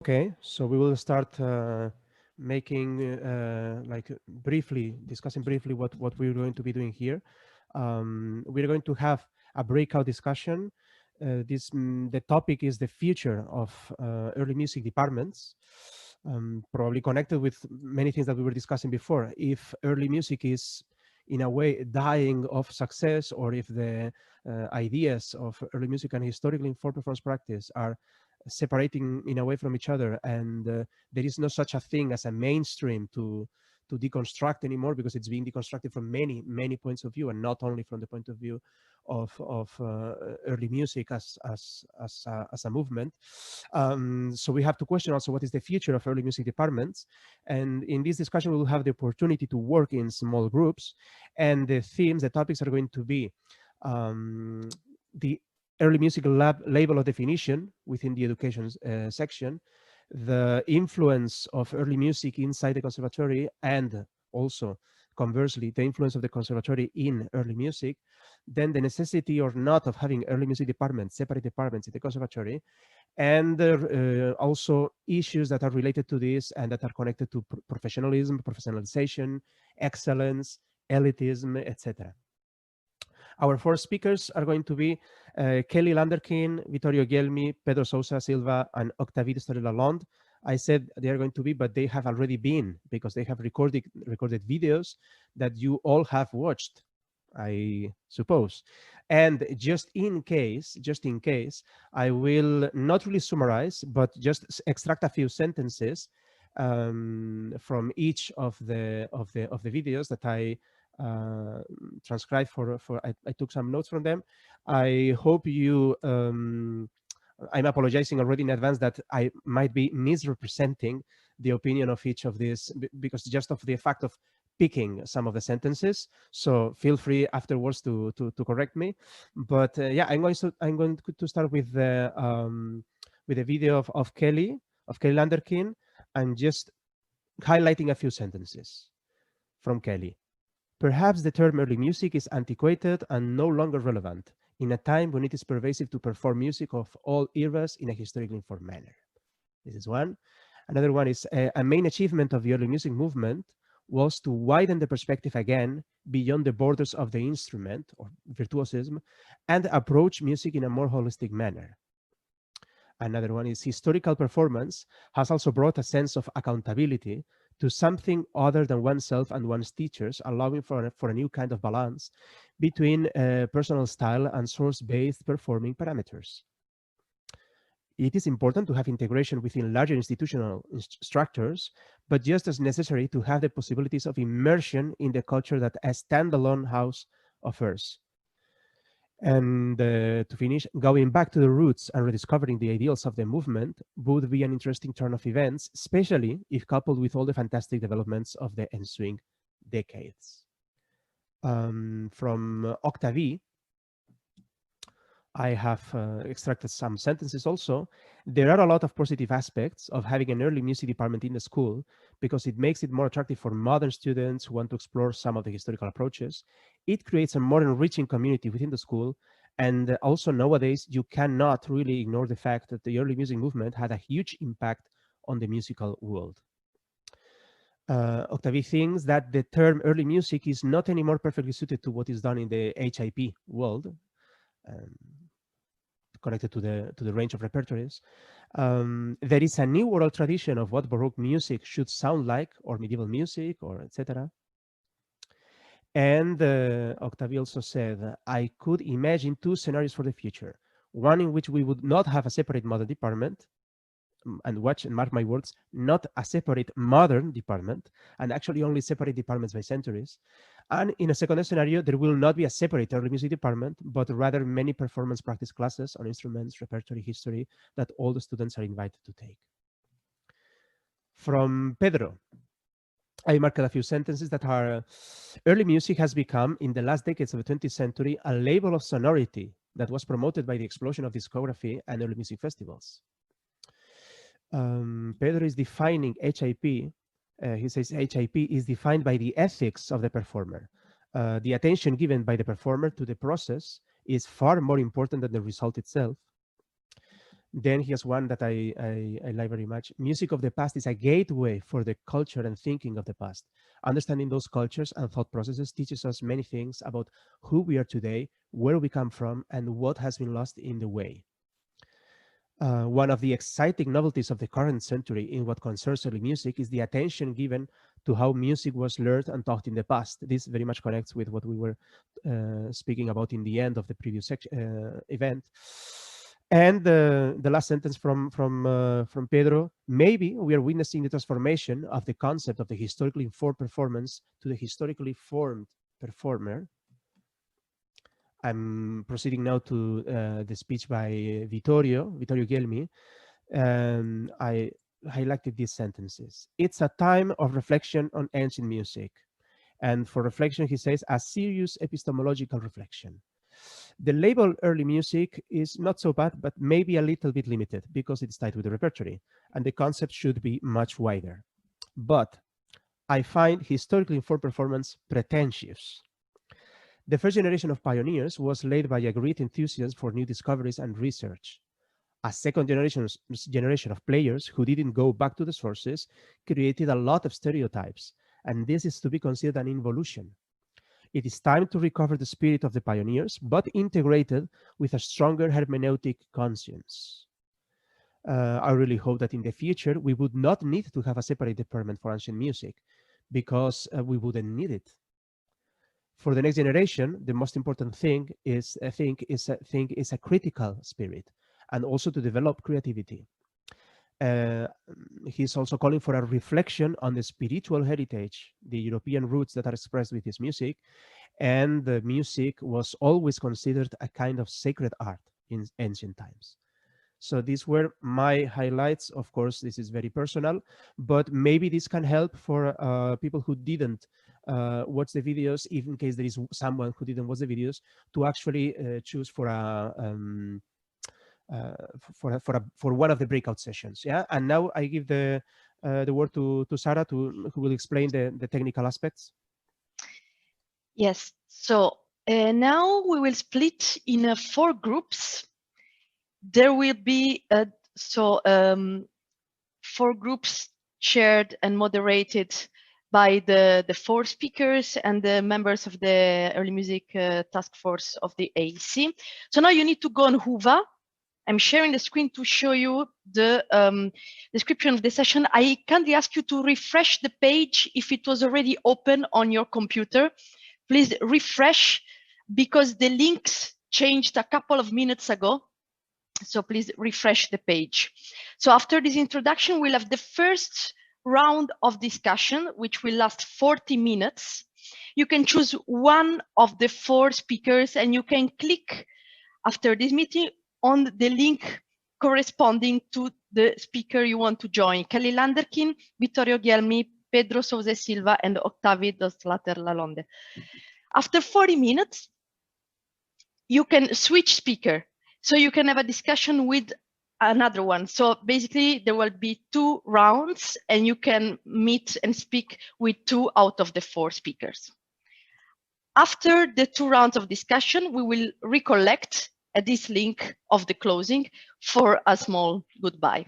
Okay, so we will start making briefly discussing briefly what we're going to be doing here. We're going to have a breakout discussion. The topic is the future of early music departments, probably connected with many things that we were discussing before. If early music is in a way dying of success, or if the ideas of early music and historically informed performance practice are separating in a way from each other, and there is no such a thing as a mainstream to deconstruct anymore, because it's being deconstructed from many points of view, and not only from the point of view of early music as a movement. So we have to question also what is the future of early music departments, and in this discussion we will have the opportunity to work in small groups, and the topics are going to be the early music label of definition within the education section, the influence of early music inside the conservatory, and also conversely the influence of the conservatory in early music, then the necessity or not of having early music departments, separate departments in the conservatory, and also issues that are related to this and that are connected to professionalism, professionalization, excellence, elitism, etc. Our four speakers are going to be Kelly Landerkin, Vittorio Gelmi, Pedro Sousa Silva, and Octavie Storey-Lalonde. I said they are going to be, but they have already been, because they have recorded videos that you all have watched, I suppose. And just in case, I will not really summarize, but just extract a few sentences from each of the videos that I transcribed I took some notes from them. I hope you I'm apologizing already in advance that I might be misrepresenting the opinion of each of these, because just of the fact of picking some of the sentences. So feel free afterwards to correct me. But yeah, I'm going to start with the video of Kelly Landerkin, and just highlighting a few sentences from Kelly. Perhaps the term early music is antiquated and no longer relevant in a time when it is pervasive to perform music of all eras in a historically informed manner. This is one. Another one is a main achievement of the early music movement was to widen the perspective again beyond the borders of the instrument or virtuosism, and approach music in a more holistic manner. Another one is historical performance has also brought a sense of accountability to something other than oneself and one's teachers, allowing for a new kind of balance between personal style and source-based performing parameters. It is important to have integration within larger institutional structures, but just as necessary to have the possibilities of immersion in the culture that a standalone house offers. And to finish, going back to the roots and rediscovering the ideals of the movement would be an interesting turn of events, especially if coupled with all the fantastic developments of the ensuing decades. From Octavie, I have extracted some sentences also. There are a lot of positive aspects of having an early music department in the school, because it makes it more attractive for modern students who want to explore some of the historical approaches. It creates a more enriching community within the school. And also nowadays, you cannot really ignore the fact that the early music movement had a huge impact on the musical world. Octavie thinks that the term early music is not anymore perfectly suited to what is done in the HIP world. Um, Connected to the range of repertories. There is a new oral tradition of what Baroque music should sound like, or medieval music, or etc. And Octavie also said, I could imagine two scenarios for the future. One in which we would not have a separate modern department, and watch and mark my words, not a separate modern department, and actually only separate departments by centuries. And in a second scenario, there will not be a separate early music department, but rather many performance practice classes on instruments, repertory, history that all the students are invited to take. From Pedro, I marked a few sentences that are, early music has become, in the last decades of the 20th century, a label of sonority that was promoted by the explosion of discography and early music festivals. Pedro is defining HIP. He says HIP is defined by the ethics of the performer. The attention given by the performer to the process is far more important than the result itself. Then he has one that I like very much. Music of the past is a gateway for the culture and thinking of the past. Understanding those cultures and thought processes teaches us many things about who we are today, where we come from, and what has been lost in the way. One of the exciting novelties of the current century in what concerns early music is the attention given to how music was learned and taught in the past. This very much connects with what we were speaking about in the end of the previous event. And the last sentence from Pedro: maybe we are witnessing the transformation of the concept of the historically informed performance to the historically formed performer. I'm proceeding now to the speech by Vittorio Gelmi. I highlighted these sentences. It's a time of reflection on ancient music. And for reflection, he says, a serious epistemological reflection. The label early music is not so bad, but maybe a little bit limited because it's tied with the repertory, and the concept should be much wider. But I find historically informed performance pretentious. The first generation of pioneers was led by a great enthusiasm for new discoveries and research. A second generation of players who didn't go back to the sources created a lot of stereotypes, and this is to be considered an involution. It is time to recover the spirit of the pioneers, but integrated with a stronger hermeneutic conscience. I really hope that in the future we would not need to have a separate department for ancient music, because we wouldn't need it. For the next generation, the most important thing is a critical spirit, and also to develop creativity. He's also calling for a reflection on the spiritual heritage, the European roots that are expressed with his music, and the music was always considered a kind of sacred art in ancient times. So these were my highlights. Of course, this is very personal, but maybe this can help for people who didn't watch the videos, even in case there is someone who didn't watch the videos, to actually choose for for one of the breakout sessions. Yeah, and now I give the word to Sarah, who will explain the technical aspects. Yes. So now we will split in 4 groups. There will be 4 groups chaired and moderated by the 4 speakers and the members of the early music task force of the AEC. So now you need to go on Whova. I'm sharing the screen to show you the description of the session. I kindly ask you to refresh the page if it was already open on your computer. Please refresh, because the links changed a couple of minutes ago. So please refresh the page. So after this introduction, we'll have the first round of discussion, which will last 40 minutes. You can choose one of the 4 speakers, and you can click after this meeting on the link corresponding to the speaker you want to join: Kelly Landerkin, Vittorio Gelmi, Pedro Sousa Silva, and Octavio dos Later Lalonde. After 40 minutes, you can switch speaker. So you can have a discussion with another one. So basically there will be 2 rounds, and you can meet and speak with 2 out of the 4 speakers. After the 2 rounds of discussion, we will recollect at this link of the closing for a small goodbye.